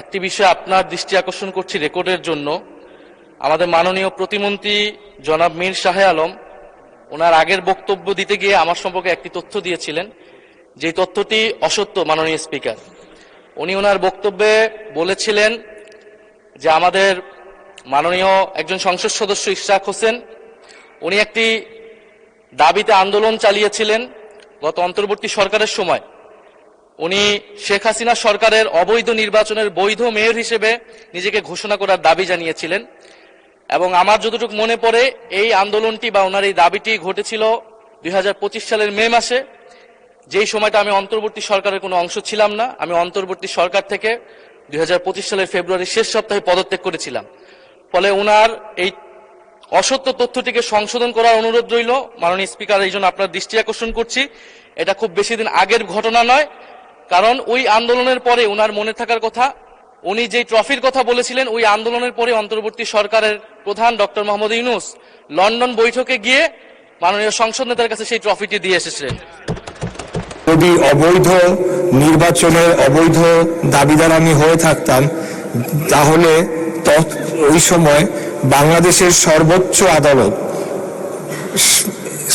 একটি বিষয় আপনার দৃষ্টি আকর্ষণ করছি রেকর্ডের জন্য। আমাদের মাননীয় প্রতিমন্ত্রী জনাব মীর শাহে আলম ওনার আগের বক্তব্য দিতে গিয়ে আমার সম্পর্কে একটি তথ্য দিয়েছিলেন, যে তথ্যটি অসত্য। মাননীয় স্পিকার, উনি ওনার বক্তব্যে বলেছিলেন যে আমাদের মাননীয় একজন সংসদ সদস্য ইশরাক হোসেন উনি একটি দাবিতে আন্দোলন চালিয়েছিলেন গত অন্তর্বর্তী সরকারের সময়। উনি শেখ হাসিনা সরকারের অবৈধ নির্বাচনের বৈধ মেয়র হিসেবে নিজেকে ঘোষণা করার দাবি জানিয়েছিলেন, এবং আমার যতটুকু মনে পড়ে এই আন্দোলনটি বা ওনার এই দাবিটি ঘটেছিল 2025 সালের মে মাসে, যেই সময়টা আমি অন্তর্বর্তী সরকারের কোনো অংশ ছিলাম না। আমি অন্তর্বর্তী সরকার থেকে 2025 সালের ফেব্রুয়ারির শেষ সপ্তাহে পদত্যাগ করেছিলাম। ফলে ওনার এই অসত্য তথ্যটিকে সংশোধন করার অনুরোধ রইল মাননীয় স্পিকার। এই জন্য আপনার দৃষ্টি আকর্ষণ করছি, এটা খুব বেশি দিন আগের ঘটনা নয়। কারণ ওই আন্দোলনের পরে ওনার মনে থাকার কথা, উনি যে ট্রফির কথা বলেছিলেন, ওই আন্দোলনের পরে অন্তর্বর্তী সরকারের প্রধান ডক্টর মোহাম্মদ ইউনূস লন্ডন বৈঠকে গিয়ে মাননীয় সংসদ নেতার কাছে সেই ট্রফিটি দিয়ে এসেছিলেন। যদি অবৈধ নির্বাচনের অবৈধ দাবিদার আমি হয়ে থাকতাম, তাহলে ওই সময় বাংলাদেশের সর্বোচ্চ আদালত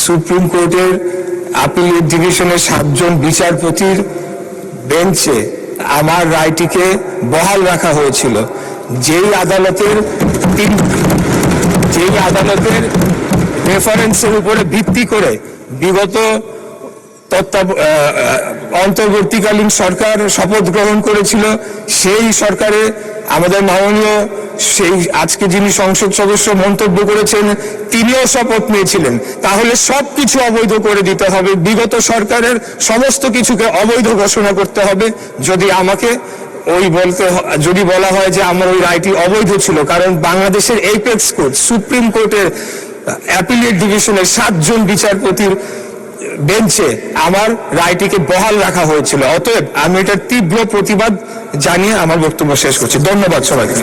সুপ্রিম কোর্টের আপিলেট ডিভিশনের 7 জন বিচারপতির বেঞ্চে আমার রায়টিকে বহাল রাখা হয়েছিল, যেই আদালতের রেফারেন্সের উপরে ভিত্তি করে বিগত অন্তর্বর্তীকালীন সরকার শপথ গ্রহণ করেছিল। সেই সরকারে আমাদের মাননীয় সেই আজকে যিনি সংসদ সদস্য মন্তব্য করেছেন, তিনিও শপথ নিয়েছিলেন। তাহলে সবকিছু অবৈধ করে দিতে হবে, বিগত সরকারের সমস্ত কিছুকে অবৈধ ঘোষণা করতে হবে। যদি বলা হয় যে আমার ওই রায়টি অবৈধ ছিল, কারণ বাংলাদেশের এপেক্স কোর্ট সুপ্রিম কোর্টের অ্যাপিলেট ডিভিশনের 7 জন বিচারপতির বেঞ্চে আমার রায়টিকে বহাল রাখা হয়েছিল। অতএব আমি এটার তীব্র প্রতিবাদ জানিয়ে আমার বক্তব্য শেষ করছি। ধন্যবাদ সবাইকে।